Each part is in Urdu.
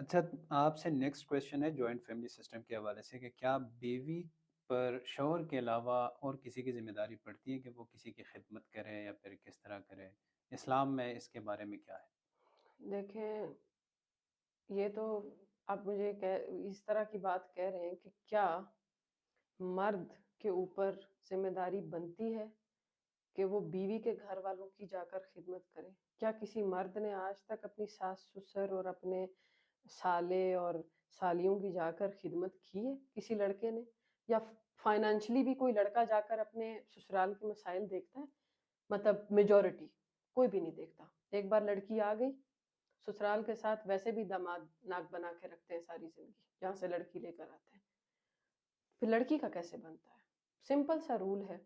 اچھا، آپ سے نیکسٹ کویشچن ہے جوائنٹ فیملی سسٹم کے حوالے سے کہ کیا بیوی پر شوہر کے علاوہ اور کسی کی ذمہ داری پڑتی ہے کہ وہ کسی کی خدمت کرے یا پھر کس طرح کرے؟ اسلام میں اس کے بارے میں کیا ہے؟ دیکھیں، یہ تو آپ مجھے اس طرح کی بات کہہ رہے ہیں کہ کیا مرد کے اوپر ذمہ داری بنتی ہے کہ وہ بیوی کے گھر والوں کی جا کر خدمت کرے؟ کیا کسی مرد نے آج تک اپنی ساس سسر اور اپنے سالے اور سالیوں کی جا کر خدمت کی ہے کسی لڑکے نے؟ یا فائنینشلی بھی کوئی لڑکا جا کر اپنے سسرال کے مسائل دیکھتا ہے؟ مطلب میجورٹی کوئی بھی نہیں دیکھتا. ایک بار لڑکی آ گئی سسرال کے ساتھ، ویسے بھی داماد ناک بنا کے رکھتے ہیں ساری زندگی جہاں سے لڑکی لے کر آتے ہیں. پھر لڑکی کا کیسے بنتا ہے؟ سمپل سا رول ہے،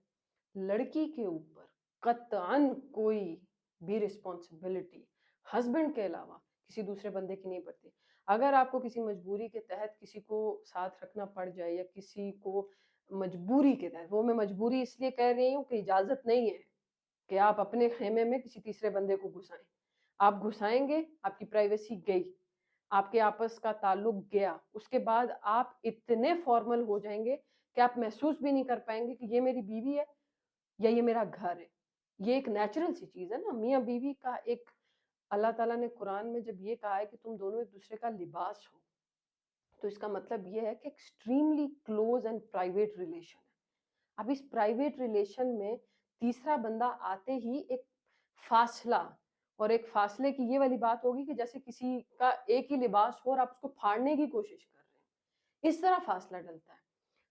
لڑکی کے اوپر قطعاً کوئی بھی رسپانسبلٹی ہسبینڈ کے علاوہ کسی دوسرے بندے کی نہیں پڑتی. اگر آپ کو کسی مجبوری کے تحت کسی کو ساتھ رکھنا پڑ جائے یا کسی کو مجبوری کے تحت، وہ میں مجبوری اس لیے کہہ رہی ہوں کہ اجازت نہیں ہے کہ آپ اپنے خیمے میں کسی تیسرے بندے کو گھسائیں. آپ گھسائیں گے، آپ کی پرائیویسی گئی، آپ کے آپس کا تعلق گیا. اس کے بعد آپ اتنے فارمل ہو جائیں گے کہ آپ محسوس بھی نہیں کر پائیں گے کہ یہ میری بیوی ہے یا یہ میرا گھر ہے. یہ ایک نیچرل سی چیز ہے نا، میاں بیوی کا ایک. اللہ تعالیٰ نے قرآن میں جب یہ کہا ہے کہ تم دونوں ایک دوسرے کا لباس ہو، تو اس کا مطلب یہ ہے کہ extremely close and private relation ہے. اب اس پرائیویٹ ریلیشن میں تیسرا بندہ آتے ہی ایک فاصلہ، اور ایک فاصلے کی یہ والی بات ہوگی کہ جیسے کسی کا ایک ہی لباس ہو اور آپ اس کو پھاڑنے کی کوشش کر رہے ہیں، اس طرح فاصلہ ڈلتا ہے.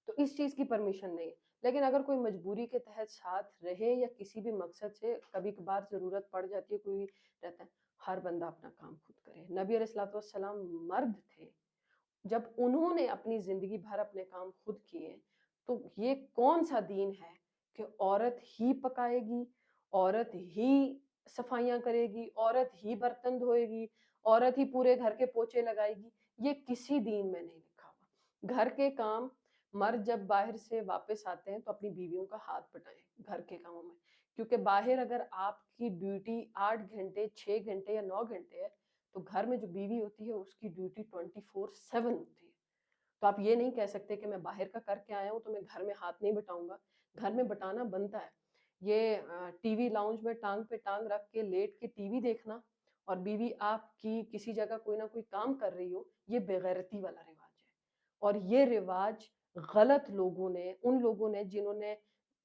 تو اس چیز کی پرمیشن نہیں ہے. لیکن اگر کوئی مجبوری کے تحت ساتھ رہے یا کسی بھی مقصد سے کبھی کبھار ضرورت پڑ جاتی ہے، کوئی رہتا ہے، ہر بندہ اپنا کام خود کرے. نبی علیہ الصلوۃ والسلام مرد تھے، جب انہوں نے اپنی زندگی بھر اپنے کام خود کیے، تو یہ کون سا دین ہے کہ عورت ہی پکائے گی، عورت ہی صفائیاں کرے گی، عورت ہی برتن دھوئے گی، عورت ہی پورے گھر کے پوچے لگائے گی؟ یہ کسی دین میں نہیں لکھا ہوا. گھر کے کام مرد جب باہر سے واپس آتے ہیں تو اپنی بیویوں کا ہاتھ بٹائیں گھر کے کاموں میں، کیونکہ باہر اگر آپ کی ڈیوٹی 8 گھنٹے 6 گھنٹے یا 9 گھنٹے ہے، تو گھر میں جو بیوی ہوتی ہے اس کی ڈیوٹی 24/7 ہوتی ہے. تو آپ یہ نہیں کہہ سکتے کہ میں باہر کا کر کے آیا ہوں تو میں گھر میں ہاتھ نہیں بٹاؤں گا. گھر میں بٹانا بنتا ہے. یہ ٹی وی لاؤنج میں ٹانگ پہ ٹانگ رکھ کے لیٹ کے ٹی وی دیکھنا اور بیوی آپ کی کسی جگہ کوئی نہ کوئی کام کر رہی ہو، یہ بے غیرتی والا رواج ہے. اور یہ رواج غلط لوگوں نے، ان لوگوں نے جنہوں نے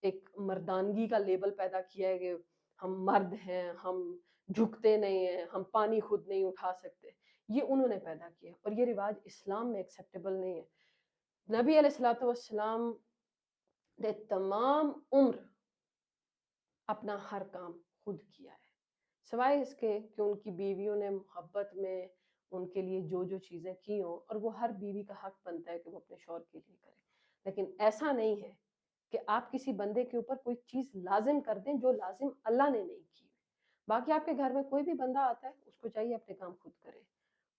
ایک مردانگی کا لیبل پیدا کیا ہے کہ ہم مرد ہیں، ہم جھکتے نہیں ہیں، ہم پانی خود نہیں اٹھا سکتے، یہ انہوں نے پیدا کیا اور یہ رواج اسلام میں ایکسیپٹیبل نہیں ہے. نبی علیہ الصلوۃ والسلام نے تمام عمر اپنا ہر کام خود کیا ہے، سوائے اس کے کہ ان کی بیویوں نے محبت میں ان کے لیے جو جو چیزیں کی ہوں، اور وہ ہر بیوی کا حق بنتا ہے کہ وہ اپنے شوہر کے لیے کرے. لیکن ایسا نہیں ہے کہ آپ کسی بندے کے اوپر کوئی چیز لازم کر دیں جو لازم اللہ نے نہیں کی. باقی آپ کے گھر میں کوئی بھی بندہ آتا ہے، اس کو چاہیے اپنے کام خود کرے.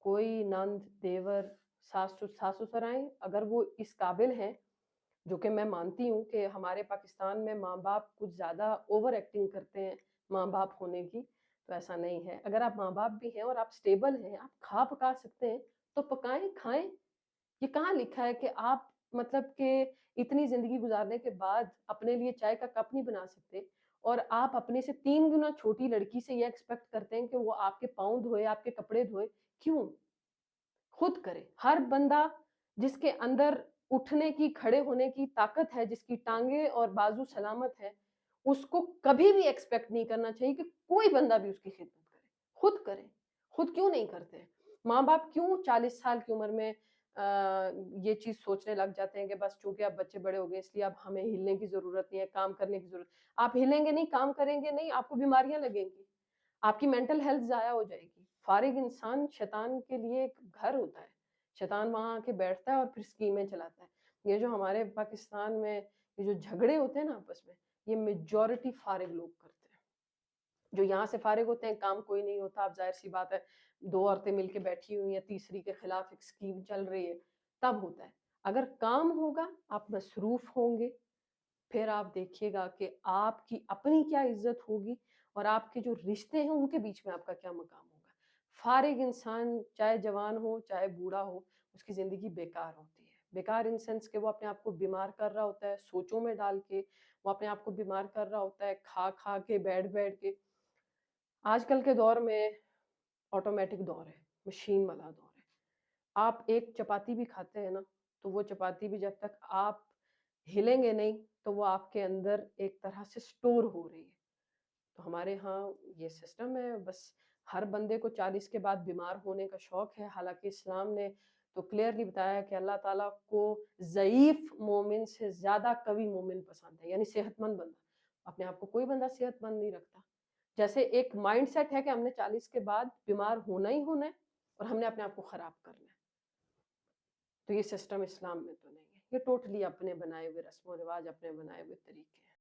کوئی نند دیور ساس سسر آئیں، اگر وہ اس قابل ہیں، جو کہ میں مانتی ہوں کہ ہمارے پاکستان میں ماں باپ کچھ زیادہ اوور ایکٹنگ کرتے ہیں ماں باپ ہونے کی، تو ایسا نہیں ہے. اگر آپ ماں باپ بھی ہیں اور آپ سٹیبل ہیں، آپ کھا پکا سکتے ہیں، تو پکائیں کھائیں. یہ کہاں لکھا ہے کہ آپ مطلب کہ اتنی زندگی گزارنے کے بعد اپنے لیے چائے کا کپ نہیں بنا سکتے، اور آپ اپنے سے 3 گنا چھوٹی لڑکی سے یہ ایکسپیکٹ کرتے ہیں کہ وہ آپ کے پاؤں دھوئے، آپ کے کپڑے دھوئے؟ کیوں؟ خود کرے. ہر بندہ جس کے اندر اٹھنے کی، کھڑے ہونے کی طاقت ہے، جس کی ٹانگیں اور بازو سلامت ہے، اس کو کبھی بھی ایکسپیکٹ نہیں کرنا چاہیے کہ کوئی بندہ بھی اس کی خدمت کرے. خود کرے. خود کیوں نہیں کرتے؟ ماں باپ کیوں 40 سال کی عمر میں یہ چیز سوچنے لگ جاتے ہیں کہ بس چونکہ اب بچے بڑے ہو گئے اس لیے اب ہمیں ہلنے کی ضرورت نہیں ہے، کام کرنے کی ضرورت. آپ ہلیں گے نہیں، کام کریں گے نہیں، آپ کو بیماریاں لگیں گی، آپ کی مینٹل ہیلتھ ضائع ہو جائے گی. فارغ انسان شیطان کے لیے ایک گھر ہوتا ہے، شیطان وہاں آ کے بیٹھتا ہے اور پھر اسکیمیں چلاتا ہے. یہ جو ہمارے پاکستان میں یہ جو جھگڑے ہوتے ہیں نا آپس میں، یہ میجورٹی فارغ لوگ کرتے ہیں. جو یہاں سے فارغ ہوتے ہیں، کام کوئی نہیں ہوتا، اب ظاہر سی بات ہے 2 عورتیں مل کے بیٹھی ہوئی ہیں، تیسری کے خلاف ایک اسکیم چل رہی ہے، تب ہوتا ہے. اگر کام ہوگا، آپ مصروف ہوں گے، پھر آپ دیکھیے گا کہ آپ کی اپنی کیا عزت ہوگی اور آپ کے جو رشتے ہیں ان کے بیچ میں آپ کا کیا مقام ہوگا. فارغ انسان چاہے جوان ہو چاہے بوڑھا ہو اس کی زندگی بیکار ہوتی ہے. بیکار ان سینس کہ وہ اپنے آپ کو بیمار کر رہا ہوتا ہے سوچوں میں ڈال کے, وہ اپنے آپ کو بیمار کر رہا ہوتا ہے کھا کھا کے بیٹھ کے. آج کل کے دور میں آٹومیٹک دور ہے, مشین والا دور ہے. آپ ایک چپاتی بھی کھاتے ہیں نا تو وہ چپاتی بھی جب تک آپ ہلیں گے نہیں تو وہ آپ کے اندر ایک طرح سے سٹور ہو رہی ہے. تو ہمارے ہاں یہ سسٹم ہے, بس ہر بندے کو 40 کے بعد بیمار ہونے کا شوق ہے. حالانکہ اسلام نے تو کلیئرلی بتایا کہ اللہ تعالیٰ کو ضعیف مومن سے زیادہ قوی مومن پسند ہے, یعنی صحت مند بندہ. اپنے آپ کو کوئی بندہ صحت مند نہیں رکھتا. جیسے ایک مائنڈ سیٹ ہے کہ ہم نے 40 کے بعد بیمار ہونا ہی ہونا ہے اور ہم نے اپنے آپ کو خراب کرنا ہے. تو یہ سسٹم اسلام میں تو نہیں ہے, یہ ٹوٹلی اپنے بنائے ہوئے رسم و رواج, اپنے بنائے ہوئے طریقے ہیں.